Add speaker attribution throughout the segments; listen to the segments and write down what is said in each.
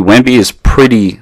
Speaker 1: Wemby is pretty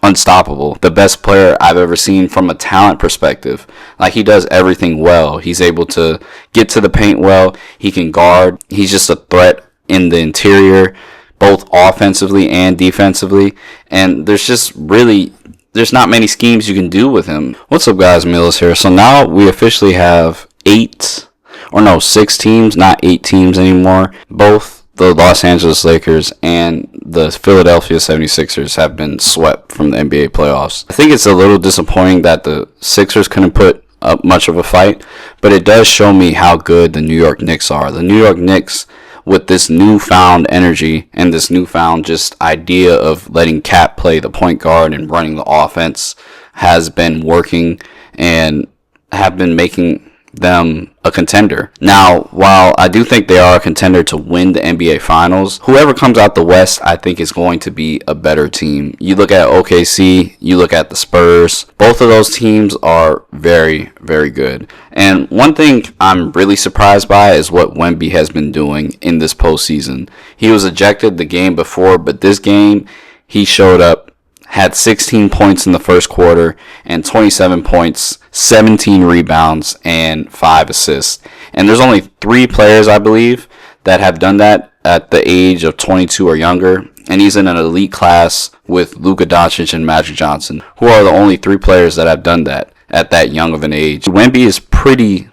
Speaker 1: unstoppable. The best player I've ever seen from a talent perspective. Like, he does everything well. He's able to get to the paint well. He can guard. He's just a threat in the interior, both offensively and defensively. And there's not many schemes you can do with him. What's up, guys? Mills here. So now we officially have 6 teams, not 8 teams anymore. Both the Los Angeles Lakers and the Philadelphia 76ers have been swept from the NBA playoffs. I think it's a little disappointing that the Sixers couldn't put up much of a fight, but it does show me how good the New York Knicks are. The New York Knicks, with this newfound energy and this newfound just idea of letting Cat play the point guard and running the offense, has been working and have been making them a contender. Now, while I do think they are a contender to win the NBA Finals, whoever comes out the West, I think is going to be a better team. You look at OKC, you look at the Spurs, both of those teams are very, very good. And one thing I'm really surprised by is what Wemby has been doing in this postseason. He was ejected the game before, but this game, he showed up, had 16 points in the first quarter and 27 points, 17 rebounds, and 5 assists. And there's only 3 players, I believe, that have done that at the age of 22 or younger. And he's in an elite class with Luka Doncic and Magic Johnson, who are the only 3 players that have done that at that young of an age. Wemby is pretty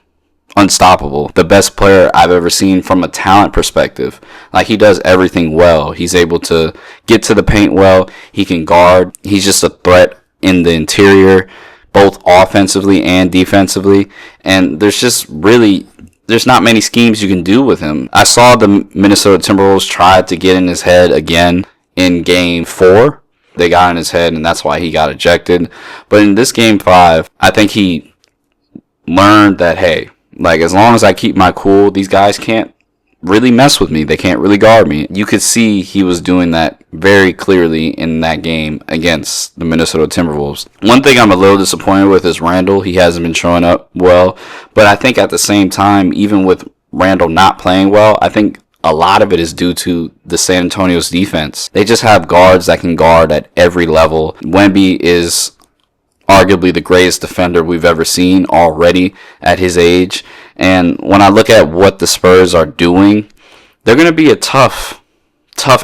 Speaker 1: unstoppable. The best player I've ever seen from a talent perspective. Like, he does everything well. He's able to get to the paint well. He can guard. He's just a threat in the interior, both offensively and defensively. And there's not many schemes you can do with him. I saw the Minnesota Timberwolves try to get in his head again in game 4. They got in his head, and that's why he got ejected. But in this game 5, I think he learned that, hey, like, as long as I keep my cool, these guys can't really mess with me. They can't really guard me. You could see he was doing that very clearly in that game against the Minnesota Timberwolves. One thing I'm a little disappointed with is Randall. He hasn't been showing up well. But I think at the same time, even with Randall not playing well, I think a lot of it is due to the San Antonio's defense. They just have guards that can guard at every level. Wemby is arguably the greatest defender we've ever seen already at his age. And when I look at what the Spurs are doing, they're going to be a tough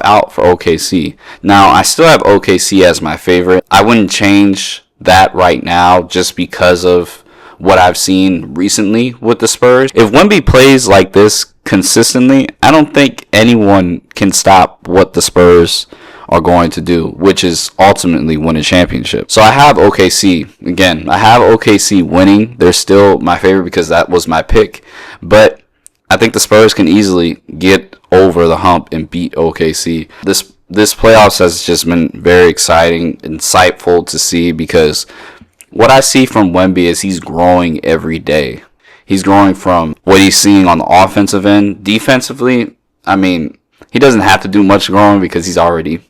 Speaker 1: out for OKC. Now, I still have OKC as my favorite. I wouldn't change that right now just because of what I've seen recently with the Spurs. If Wemby plays like this consistently, I don't think anyone can stop what the Spurs are going to do, which is ultimately win a championship. So I have OKC. Again, I have OKC winning. They're still my favorite because that was my pick. But I think the Spurs can easily get over the hump and beat OKC. This playoffs has just been very exciting, insightful to see, because what I see from Wemby is he's growing every day. He's growing from what he's seeing on the offensive end. Defensively, I mean, he doesn't have to do much growing because he's already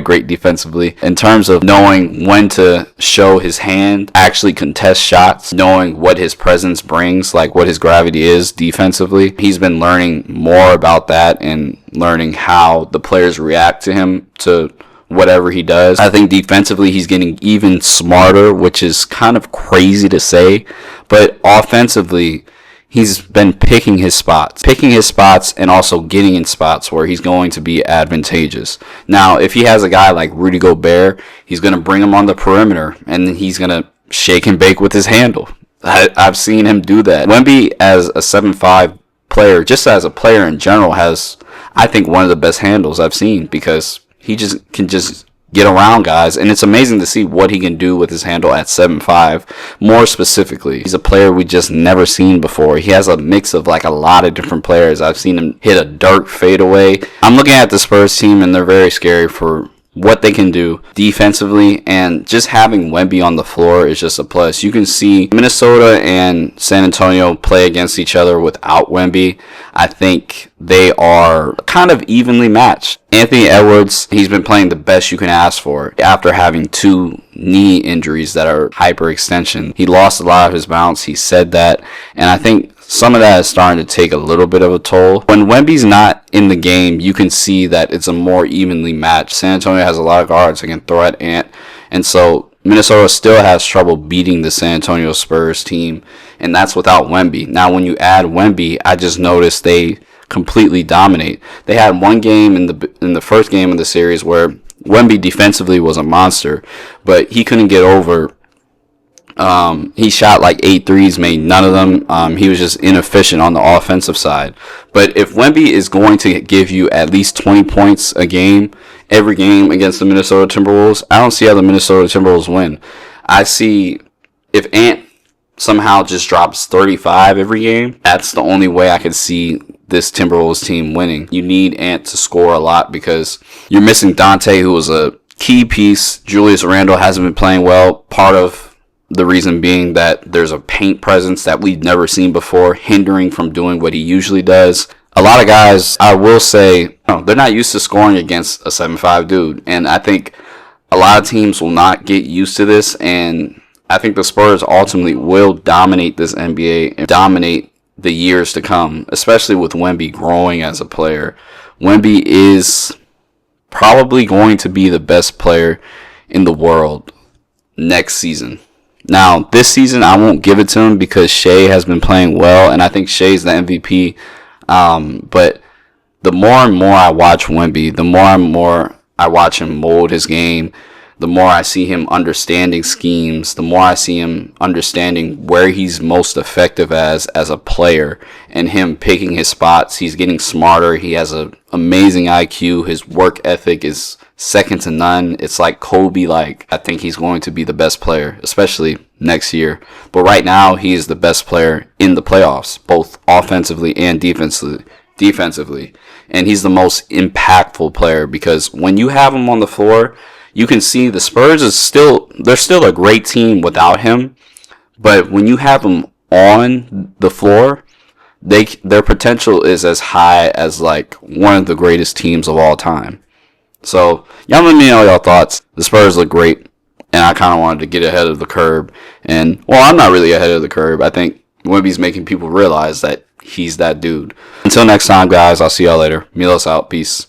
Speaker 1: great defensively. In terms of knowing when to show his hand, actually contest shots, knowing what his presence brings, like what his gravity is defensively. He's been learning more about that and learning how the players react to him, to whatever he does. I think defensively he's getting even smarter, which is kind of crazy to say. But offensively, he's been picking his spots and also getting in spots where he's going to be advantageous. Now, if he has a guy like Rudy Gobert, he's going to bring him on the perimeter, and then he's going to shake and bake with his handle. I've seen him do that. Wemby, as a 7'5" player, just as a player in general, has, I think, one of the best handles I've seen, because he can get around guys, and it's amazing to see what he can do with his handle at 7'5". More specifically, he's a player we just never seen before. He has a mix of like a lot of different players. I've seen him hit a Dirk fadeaway. I'm looking at the Spurs team, and they're very scary for what they can do defensively, and just having Wemby on the floor is just a plus. You can see Minnesota and San Antonio play against each other without Wemby. I think they are kind of evenly matched. Anthony Edwards, he's been playing the best you can ask for after having 2 knee injuries that are hyperextension. He lost a lot of his bounce. He said that. And I think some of that is starting to take a little bit of a toll. When Wemby's not in the game, you can see that it's a more evenly matched. San Antonio has a lot of guards that can throw at Ant, and so Minnesota still has trouble beating the San Antonio Spurs team, and that's without Wemby. Now, when you add Wemby, I just noticed they completely dominate. They had one game in the first game of the series where Wemby defensively was a monster, but he couldn't get over. He shot like 8 threes, made none of them. He was just inefficient on the offensive side. But if Wemby is going to give you at least 20 points a game, every game against the Minnesota Timberwolves, I don't see how the Minnesota Timberwolves win. I see if Ant somehow just drops 35 every game, that's the only way I could see this Timberwolves team winning. You need Ant to score a lot because you're missing Dante, who was a key piece. Julius Randle hasn't been playing well. Part of the reason being that there's a paint presence that we've never seen before, hindering from doing what he usually does. A lot of guys, I will say, they're not used to scoring against a 7'5" dude. And I think a lot of teams will not get used to this. And I think the Spurs ultimately will dominate this NBA and dominate the years to come, especially with Wemby growing as a player. Wemby is probably going to be the best player in the world next season. Now, this season, I won't give it to him because Shea has been playing well, and I think Shea's the MVP. But the more and more I watch Wemby, the more and more I watch him mold his game, the more I see him understanding schemes, the more I see him understanding where he's most effective as a player, and him picking his spots. He's getting smarter. He has an amazing IQ. His work ethic is second to none. It's like Kobe. I think he's going to be the best player, especially next year. But right now, he is the best player in the playoffs, both offensively and defensively. And he's the most impactful player because when you have him on the floor, you can see the Spurs they're still a great team without him. But when you have him on the floor, their potential is as high as one of the greatest teams of all time. So, y'all let me know your thoughts. The Spurs look great, and I kind of wanted to get ahead of the curve. And, well, I'm not really ahead of the curve. I think Wemby's making people realize that he's that dude. Until next time, guys, I'll see y'all later. Milos out. Peace.